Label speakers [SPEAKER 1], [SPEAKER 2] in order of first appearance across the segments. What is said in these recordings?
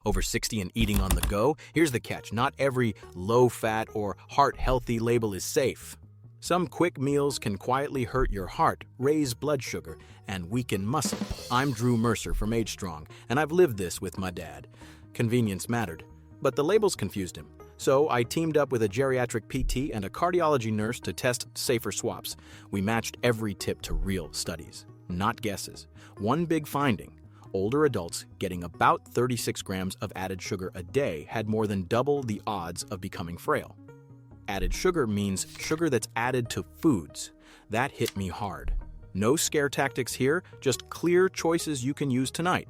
[SPEAKER 1] Over 60 and eating on the go? Here's the catch. Not every low-fat or heart-healthy label is safe. Some quick meals can quietly hurt your heart, raise blood sugar, and weaken muscle. I'm Drew Mercer from AgeStrong, and I've lived this with my dad. Convenience mattered, but the labels confused him. So I teamed up with a geriatric PT and a cardiology nurse to test safer swaps. We matched every tip to real studies, not guesses. One big finding: older adults getting about 36 grams of added sugar a day had more than double the odds of becoming frail. Added sugar means sugar that's added to foods. That hit me hard. No scare tactics here, just clear choices you can use tonight.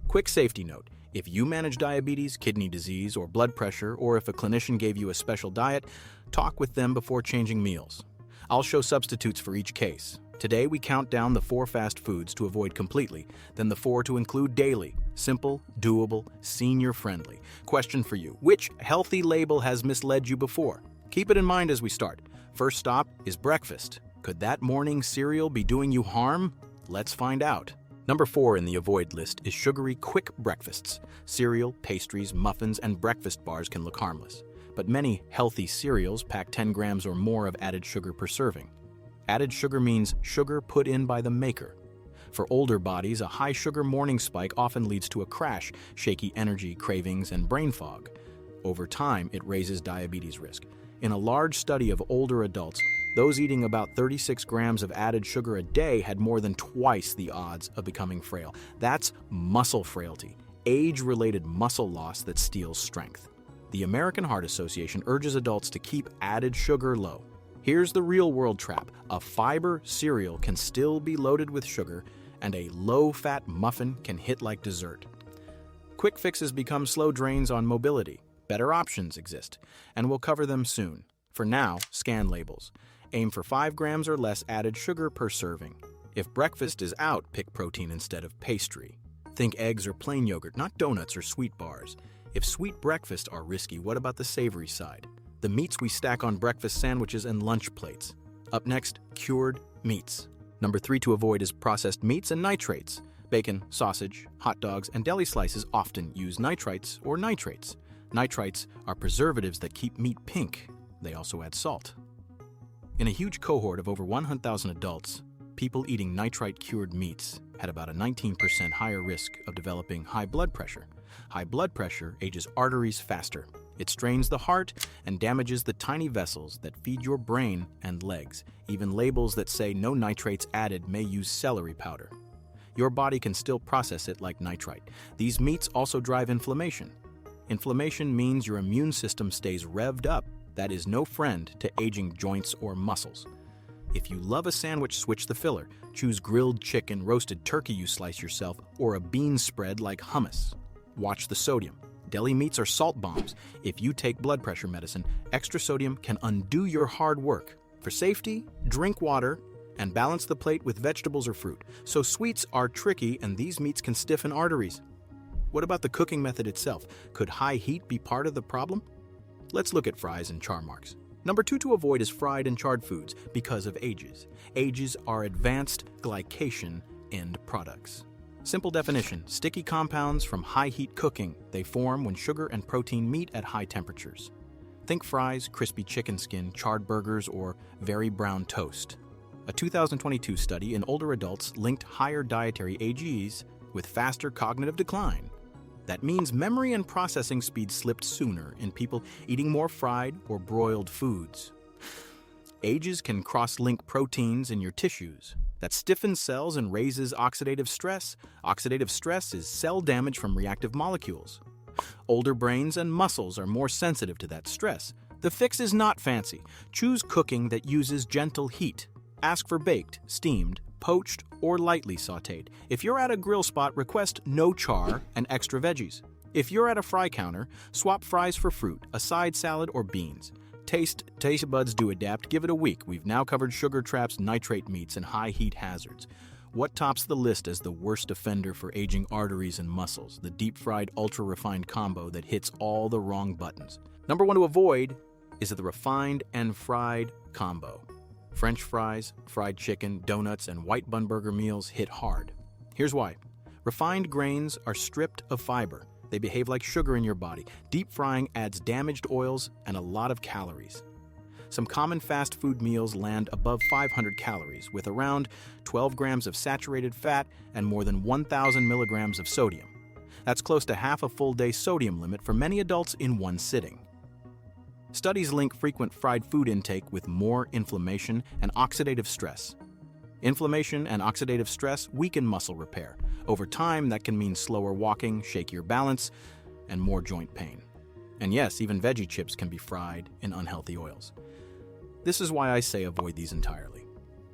[SPEAKER 1] Quick safety note: if you manage diabetes, kidney disease, or blood pressure, or if a clinician gave you a special diet, talk with them before changing meals. I'll show substitutes for each case. Today we count down the 4 fast foods to avoid completely, then the 4 to include daily. Simple, doable, senior-friendly. Question for you: which healthy label has misled you before? Keep it in mind as we start. First stop is breakfast. Could that morning cereal be doing you harm? Let's find out. Number 4 in the avoid list is sugary quick breakfasts. Cereal, pastries, muffins, and breakfast bars can look harmless, but many healthy cereals pack 10 grams or more of added sugar per serving. Added sugar means sugar put in by the maker. For older bodies, a high sugar morning spike often leads to a crash, shaky energy, cravings, and brain fog. Over time, it raises diabetes risk. In a large study of older adults, those eating about 36 grams of added sugar a day had more than twice the odds of becoming frail. That's muscle frailty, age-related muscle loss that steals strength. The American Heart Association urges adults to keep added sugar low. Here's the real-world trap: a fiber cereal can still be loaded with sugar, and a low-fat muffin can hit like dessert. Quick fixes become slow drains on mobility. Better options exist, and we'll cover them soon. For now, scan labels. Aim for 5 grams or less added sugar per serving. If breakfast is out, pick protein instead of pastry. Think eggs or plain yogurt, not donuts or sweet bars. If sweet breakfasts are risky, what about the savory side? The meats we stack on breakfast sandwiches and lunch plates. Up next, cured meats. Number 3 to avoid is processed meats and nitrates. Bacon, sausage, hot dogs, and deli slices often use nitrites or nitrates. Nitrites are preservatives that keep meat pink. They also add salt. In a huge cohort of over 100,000 adults, people eating nitrite-cured meats had about a 19% higher risk of developing high blood pressure. High blood pressure ages arteries faster. It strains the heart and damages the tiny vessels that feed your brain and legs. Even labels that say no nitrates added may use celery powder. Your body can still process it like nitrite. These meats also drive inflammation. Inflammation means your immune system stays revved up. That is no friend to aging joints or muscles. If you love a sandwich, switch the filler. Choose grilled chicken, roasted turkey you slice yourself, or a bean spread like hummus. Watch the sodium. Deli meats are salt bombs. If you take blood pressure medicine, extra sodium can undo your hard work. For safety, drink water and balance the plate with vegetables or fruit. So sweets are tricky, and these meats can stiffen arteries. What about the cooking method itself? Could high heat be part of the problem? Let's look at fries and char marks. Number 2 to avoid is fried and charred foods because of ages. Ages are advanced glycation end products. Simple definition: sticky compounds from high heat cooking. They form when sugar and protein meet at high temperatures. Think fries, crispy chicken skin, charred burgers, or very brown toast. A 2022 study in older adults linked higher dietary AGEs with faster cognitive decline. That means memory and processing speed slipped sooner in people eating more fried or broiled foods. Ages can cross-link proteins in your tissues. That stiffens cells and raises oxidative stress. Oxidative stress is cell damage from reactive molecules. Older brains and muscles are more sensitive to that stress. The fix is not fancy. Choose cooking that uses gentle heat. Ask for baked, steamed, poached, or lightly sautéed. If you're at a grill spot, request no char and extra veggies. If you're at a fry counter, swap fries for fruit, a side salad, or beans. Taste buds do adapt. Give it a week. We've now covered sugar traps, nitrate meats, and high heat hazards. What tops the list as the worst offender for aging arteries and muscles? The deep-fried, ultra-refined combo that hits all the wrong buttons. Number 1 to avoid is the refined and fried combo. French fries, fried chicken, donuts, and white bun burger meals hit hard. Here's why. Refined grains are stripped of fiber. They behave like sugar in your body. Deep frying adds damaged oils and a lot of calories. Some common fast food meals land above 500 calories, with around 12 grams of saturated fat and more than 1,000 milligrams of sodium. That's close to half a full day sodium limit for many adults in one sitting. Studies link frequent fried food intake with more inflammation and oxidative stress. Inflammation and oxidative stress weaken muscle repair. Over time, that can mean slower walking, shakier balance, and more joint pain. And yes, even veggie chips can be fried in unhealthy oils. This is why I say avoid these entirely.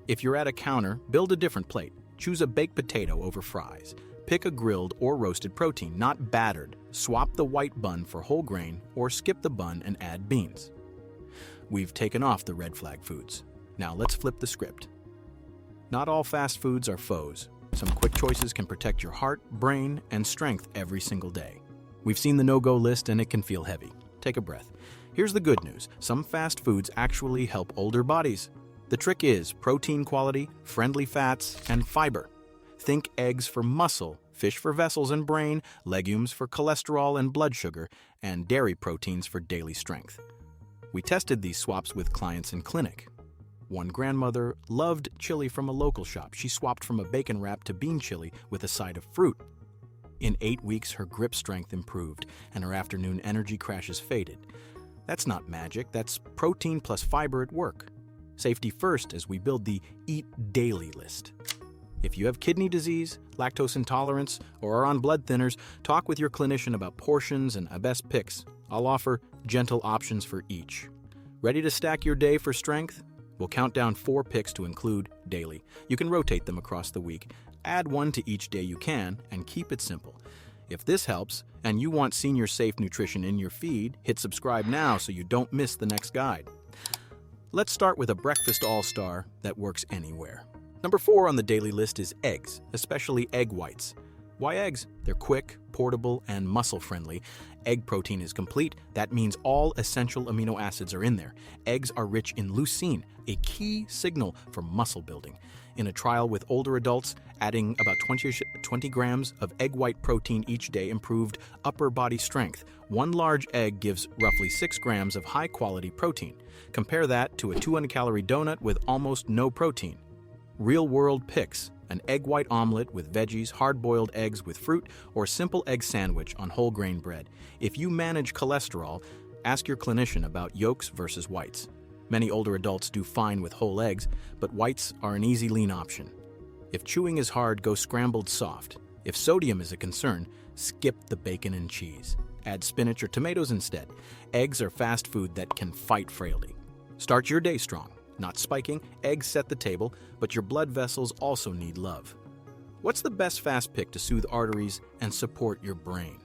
[SPEAKER 1] If you're at a counter, build a different plate. Choose a baked potato over fries. Pick a grilled or roasted protein, not battered. Swap the white bun for whole grain or skip the bun and add beans. We've taken off the red flag foods. Now let's flip the script. Not all fast foods are foes. Some quick choices can protect your heart, brain, and strength every single day. We've seen the no-go list and it can feel heavy. Take a breath. Here's the good news. Some fast foods actually help older bodies. The trick is protein quality, friendly fats, and fiber. Think eggs for muscle, fish for vessels and brain, legumes for cholesterol and blood sugar, and dairy proteins for daily strength. We tested these swaps with clients in clinic. One grandmother loved chili from a local shop. She swapped from a bacon wrap to bean chili with a side of fruit. In 8 weeks, her grip strength improved, and her afternoon energy crashes faded. That's not magic, that's protein plus fiber at work. Safety first as we build the Eat Daily list. If you have kidney disease, lactose intolerance, or are on blood thinners, talk with your clinician about portions and best picks. I'll offer gentle options for each. Ready to stack your day for strength? We'll count down 4 picks to include daily. You can rotate them across the week. Add one to each day you can, and keep it simple. If this helps, and you want senior-safe nutrition in your feed, hit subscribe now so you don't miss the next guide. Let's start with a breakfast all-star that works anywhere. Number 4 on the daily list is eggs, especially egg whites. Why eggs? They're quick, portable, and muscle-friendly. Egg protein is complete. That means all essential amino acids are in there. Eggs are rich in leucine, a key signal for muscle building. In a trial with older adults, adding about 20 grams of egg white protein each day improved upper body strength. One large egg gives roughly 6 grams of high-quality protein. Compare that to a 200-calorie donut with almost no protein. Real-world picks: an egg white omelet with veggies, hard-boiled eggs with fruit, or simple egg sandwich on whole grain bread. If you manage cholesterol, ask your clinician about yolks versus whites. Many older adults do fine with whole eggs, but whites are an easy lean option. If chewing is hard, go scrambled soft. If sodium is a concern, skip the bacon and cheese. Add spinach or tomatoes instead. Eggs are fast food that can fight frailty. Start your day strong. Not spiking, eggs set the table, but your blood vessels also need love. What's the best fast pick to soothe arteries and support your brain?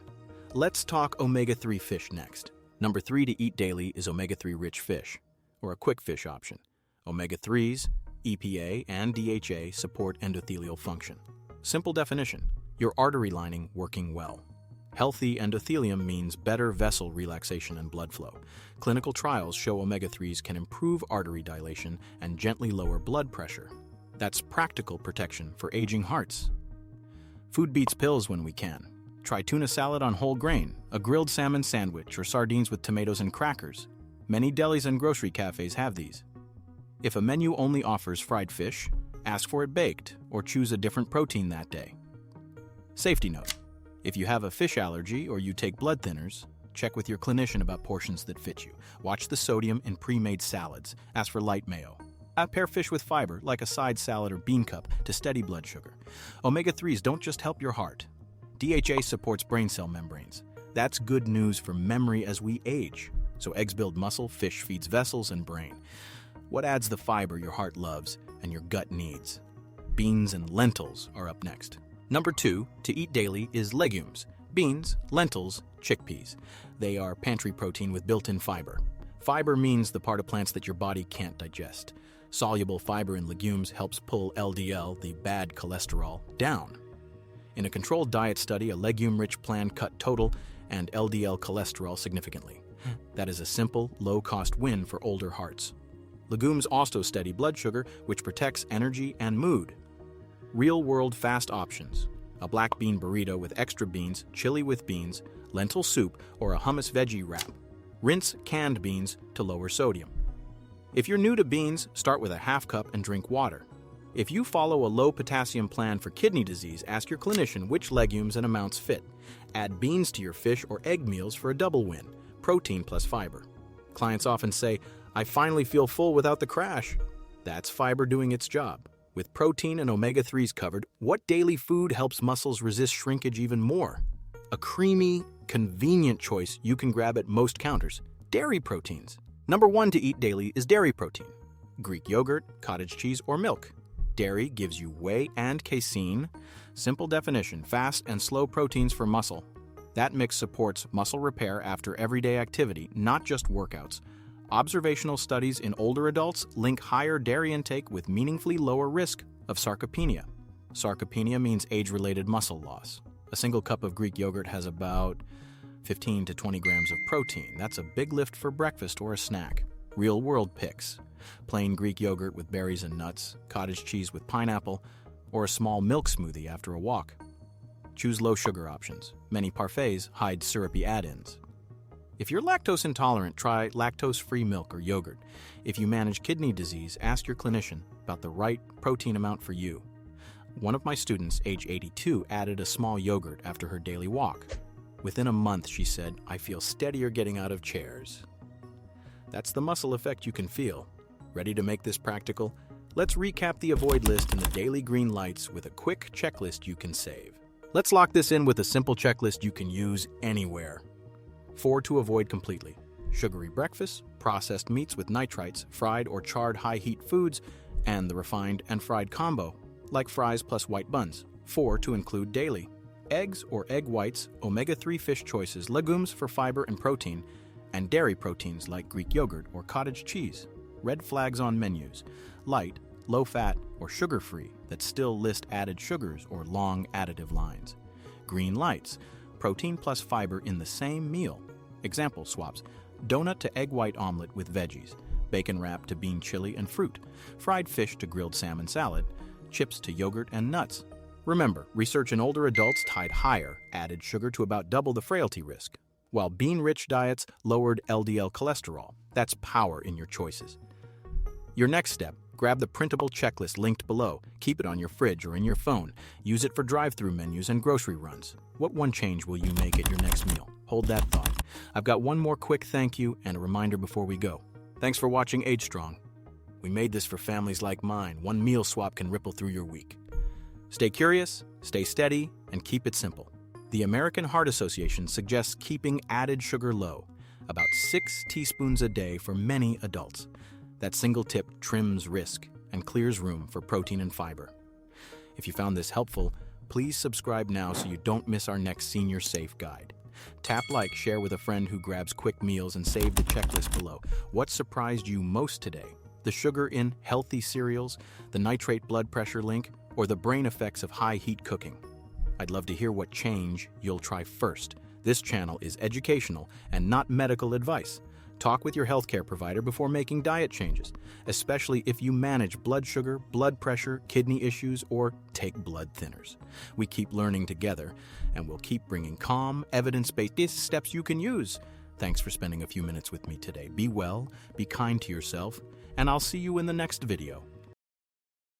[SPEAKER 1] Let's talk omega-3 fish next. Number 3 to eat daily is omega-3 rich fish, or a quick fish option. Omega-3s, EPA, and DHA support endothelial function. Simple definition: your artery lining working well. Healthy endothelium means better vessel relaxation and blood flow. Clinical trials show omega-3s can improve artery dilation and gently lower blood pressure. That's practical protection for aging hearts. Food beats pills when we can. Try tuna salad on whole grain, a grilled salmon sandwich, or sardines with tomatoes and crackers. Many delis and grocery cafes have these. If a menu only offers fried fish, ask for it baked or choose a different protein that day. Safety note: if you have a fish allergy or you take blood thinners, check with your clinician about portions that fit you. Watch the sodium in pre-made salads. Ask for light mayo. Pair fish with fiber, like a side salad or bean cup, to steady blood sugar. Omega-3s don't just help your heart. DHA supports brain cell membranes. That's good news for memory as we age. So eggs build muscle, fish feeds vessels and brain. What adds the fiber your heart loves and your gut needs? Beans and lentils are up next. Number 2 to eat daily is legumes: beans, lentils, chickpeas. They are pantry protein with built-in fiber. Fiber means the part of plants that your body can't digest. Soluble fiber in legumes helps pull LDL, the bad cholesterol, down. In a controlled diet study, a legume-rich plan cut total and LDL cholesterol significantly. That is a simple, low-cost win for older hearts. Legumes also steady blood sugar, which protects energy and mood. Real-world fast options: a black bean burrito with extra beans, chili with beans, lentil soup, or a hummus veggie wrap. Rinse canned beans to lower sodium. If you're new to beans, start with a half cup and drink water. If you follow a low potassium plan for kidney disease, ask your clinician which legumes and amounts fit. Add beans to your fish or egg meals for a double win, protein plus fiber. Clients often say, "I finally feel full without the crash." That's fiber doing its job. With protein and omega-3s covered, what daily food helps muscles resist shrinkage even more? A creamy, convenient choice you can grab at most counters: dairy proteins. Number 1 to eat daily is dairy protein. Greek yogurt, cottage cheese, or milk. Dairy gives you whey and casein. Simple definition: fast and slow proteins for muscle. That mix supports muscle repair after everyday activity, not just workouts. Observational studies in older adults link higher dairy intake with meaningfully lower risk of sarcopenia. Sarcopenia means age-related muscle loss. A single cup of Greek yogurt has about 15 to 20 grams of protein. That's a big lift for breakfast or a snack. Real-world picks: plain Greek yogurt with berries and nuts, cottage cheese with pineapple, or a small milk smoothie after a walk. Choose low-sugar options. Many parfaits hide syrupy add-ins. If you're lactose intolerant, try lactose-free milk or yogurt. If you manage kidney disease, ask your clinician about the right protein amount for you. One of my students, age 82, added a small yogurt after her daily walk. Within a month, she said, "I feel steadier getting out of chairs." That's the muscle effect you can feel. Ready to make this practical? Let's recap the avoid list and the daily green lights with a quick checklist you can save. Let's lock this in with a simple checklist you can use anywhere. 4 to avoid completely: sugary breakfast, processed meats with nitrites, fried or charred high-heat foods, and the refined and fried combo, like fries plus white buns. 4 to include daily: eggs or egg whites, omega-3 fish choices, legumes for fiber and protein, and dairy proteins like Greek yogurt or cottage cheese. Red flags on menus: light, low-fat, or sugar-free that still list added sugars or long additive lines. Green lights: protein plus fiber in the same meal. Example swaps: donut to egg white omelet with veggies, bacon wrap to bean chili and fruit, fried fish to grilled salmon salad, chips to yogurt and nuts. Remember, research in older adults tied higher added sugar to about double the frailty risk, while bean-rich diets lowered LDL cholesterol. That's power in your choices. Your next step: grab the printable checklist linked below. Keep it on your fridge or in your phone. Use it for drive-thru menus and grocery runs. What one change will you make at your next meal? Hold that thought. I've got one more quick thank you and a reminder before we go. Thanks for watching AgeStrong. We made this for families like mine. One meal swap can ripple through your week. Stay curious, stay steady, and keep it simple. The American Heart Association suggests keeping added sugar low, about 6 teaspoons a day for many adults. That single tip trims risk and clears room for protein and fiber. If you found this helpful, please subscribe now so you don't miss our next Senior Safe Guide. Tap like, share with a friend who grabs quick meals, and save the checklist below. What surprised you most today? The sugar in healthy cereals, the nitrate blood pressure link, or the brain effects of high heat cooking? I'd love to hear what change you'll try first. This channel is educational and not medical advice. Talk with your healthcare provider before making diet changes, especially if you manage blood sugar, blood pressure, kidney issues, or take blood thinners. We keep learning together, and we'll keep bringing calm, evidence-based steps you can use. Thanks for spending a few minutes with me today. Be well, be kind to yourself, and I'll see you in the next video.